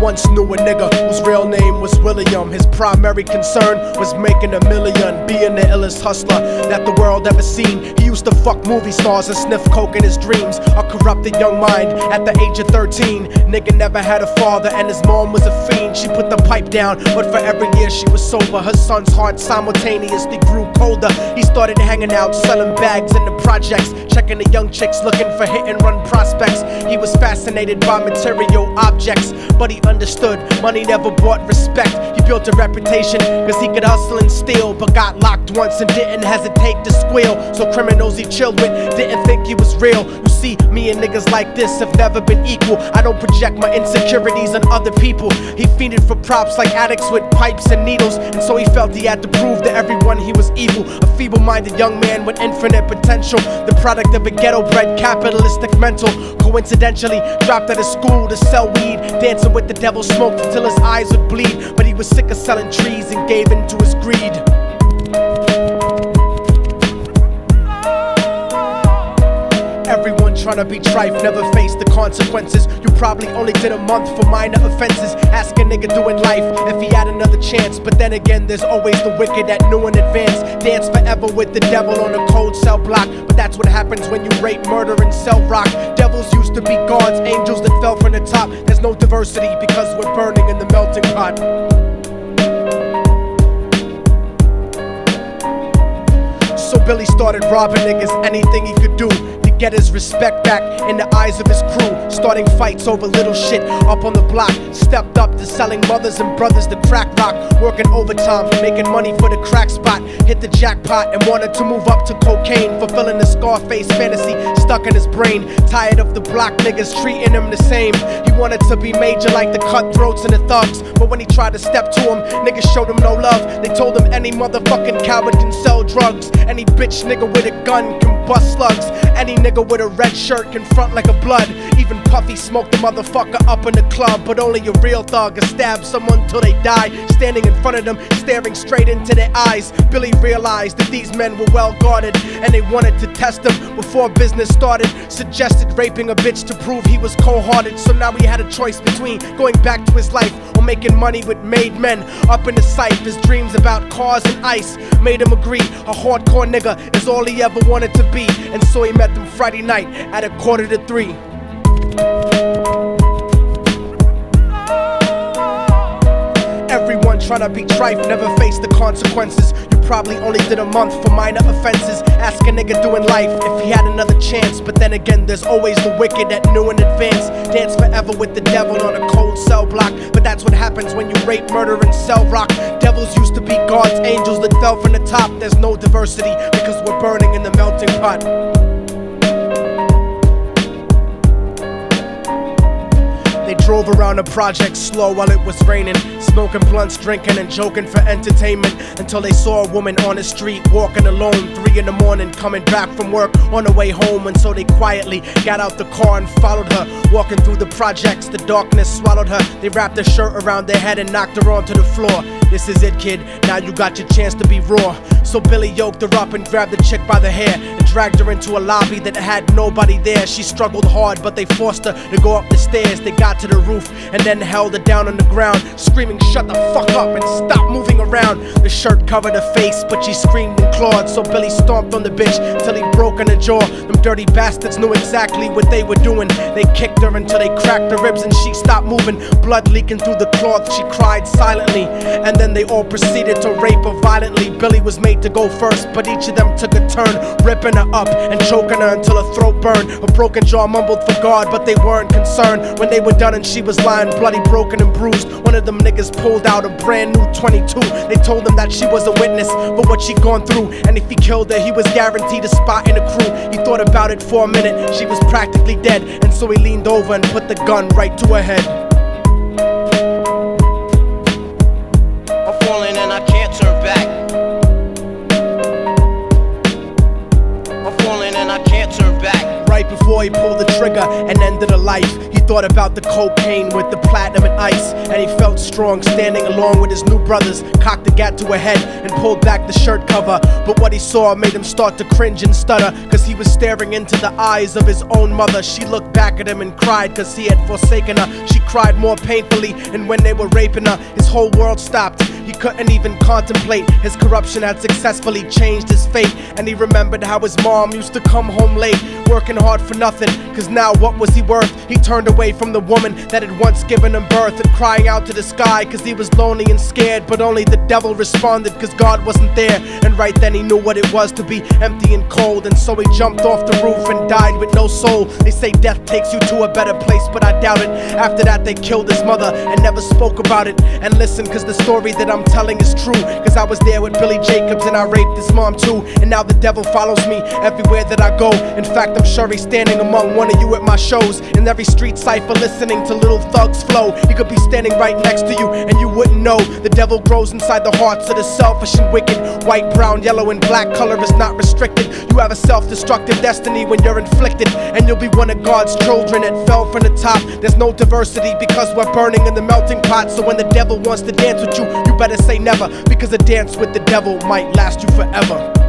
once knew a nigga whose real name was William. His primary concern was making $1 million, being the illest hustler that the world ever seen. He used to fuck movie stars and sniff coke in his dreams. A corrupted young mind at the age of 13. Nigga never had a father and his mom was a fiend. She put the pipe down, but for every year she was sober, her son's heart simultaneously grew colder. He started hanging out, selling bags in the projects, checking the young chicks looking for hit and run prospects. He was fascinated by material objects, but he understood money never bought respect. He built a reputation cause he could hustle and steal, but got locked once and didn't hesitate to squeal. So criminals he chilled with didn't think he was real. You see, me and niggas like this have never been equal. I don't project my insecurities on other people. He fiended for props like addicts with pipes and needles, and so he felt he had to prove to everyone he was evil. A feeble-minded young man with infinite potential, the product of a ghetto-bred capitalistic mental. Coincidentally dropped out of school to sell weed, dancing with the devil, smoked until his eyes would bleed. But he was sick of selling trees and gave in to his greed. Everyone tryna be trife, never face the consequences. You probably only did a month for minor offenses. Ask a nigga doing life if he had another chance. But then again, there's always the wicked that knew in advance. Dance forever with the devil on a cold cell block. But that's what happens when you rape, murder, and sell rock. Devils used to be gods, angels that fell from the top. There's no diversity because we're burning in the melting pot. So Billy started robbing niggas, anything he could do to get his respect back in the eyes of his crew. Starting fights over little shit up on the block. Stepped up to selling mothers and brothers the crack rock. Working overtime, making money for the crack spot. Hit the jackpot and wanted to move up to cocaine, fulfilling the Scarface fantasy stuck in his brain. Tired of the block niggas treating him the same. He wanted to be major like the cutthroats and the thugs. But when he tried to step to him, niggas showed him no love. They told him any motherfucking coward can sell drugs. Any bitch nigga with a gun can bust slugs. Any nigga with a red shirt can front like a blood. Even Puffy smoked the motherfucker up in the club. But only a real thug can stab someone till they die. Standing in front of them, staring straight into their eyes, Billy realized that these men were well guarded, and they wanted to test him before business started. Suggested raping a bitch to prove he was cold-hearted. So now he had a choice between going back to his life or making money with made men. Up in the sight, his dreams about cars and ice made him agree a hardcore nigga is all he ever wanted to be. And so he met them Friday night at 2:45. Everyone tryna be trife, never face the consequences. You probably only did a month for minor offenses. Ask a nigga doing life if he had another chance. But then again, there's always the wicked that knew in advance. Dance forever with the devil on a cold cell block. But that's what happens when you rape, murder, and sell rock. Devils used to be gods, angels that fell from the top. There's no diversity because we're burning in the melting pot. They drove around the project slow while it was raining, smoking blunts, drinking and joking for entertainment, until they saw a woman on the street walking alone, 3 in the morning, coming back from work on her way home. And so they quietly got out the car and followed her. Walking through the projects, the darkness swallowed her. They wrapped her shirt around their head and knocked her onto the floor. This is it, kid, now you got your chance to be raw. So Billy yoked her up and grabbed the chick by the hair and dragged her into a lobby that had nobody there. She struggled hard, but they forced her to go up the stairs. They got to the roof and then held her down on the ground, screaming, "Shut the fuck up and stop moving around." The shirt covered her face, but she screamed and clawed. So Billy stomped on the bitch till he broke in her jaw. Them dirty bastards knew exactly what they were doing. They kicked her until they cracked her ribs and she stopped moving. Blood leaking through the cloth, she cried silently. And then they all proceeded to rape her violently. Billy was made to go first, but each of them took a turn, ripping her up and choking her until her throat burned. Her broken jaw mumbled for God, but they weren't concerned. When they were done and she was lying bloody, broken and bruised, one of them niggas pulled out a brand new 22. They told him that she was a witness for what she'd gone through, and if he killed her, he was guaranteed a spot in the crew. He thought about it for a minute, she was practically dead, and so he leaned over and put the gun right to her head. I'm falling and I can't turn back. I'm falling and I can't turn back. Right before he pulled the trigger and ended her life, he thought about the cocaine with the platinum and ice, and he felt strong standing along with his new brothers. Cocked the gat to her head and pulled back the shirt cover, but what he saw made him start to cringe and stutter, cause he was staring into the eyes of his own mother. She looked back at him and cried cause he had forsaken her. She cried more painfully, and when they were raping her, his whole world stopped. He couldn't even contemplate. His corruption had successfully changed his fate, and he remembered how his mom used to come home late, working hard for nothing, cause now what was he worth? He turned away from the woman that had once given him birth, and crying out to the sky cause he was lonely and scared, but only the devil responded cause God wasn't there. And right then he knew what it was to be empty and cold, and so he jumped off the roof and died with no soul. They say death takes you to a better place, but I doubt it. After that they killed his mother and never spoke about it. And listen, cause the story that I'm telling is true, cause I was there with Billy Jacobs and I raped his mom too. And now the devil follows me everywhere that I go. In fact, I'm sure he's standing among one of you at my shows, in every street cipher listening to Little Thug's flow. He could be standing right next to you and you wouldn't know. The devil grows inside the hearts of the selfish and wicked. White, brown, yellow and black color is not restricted. You have a self-destructive destiny when you're inflicted, and you'll be one of God's children that fell from the top. There's no diversity because we're burning in the melting pot. So when the devil wants to dance with you, you better say never, because a dance with the devil might last you forever.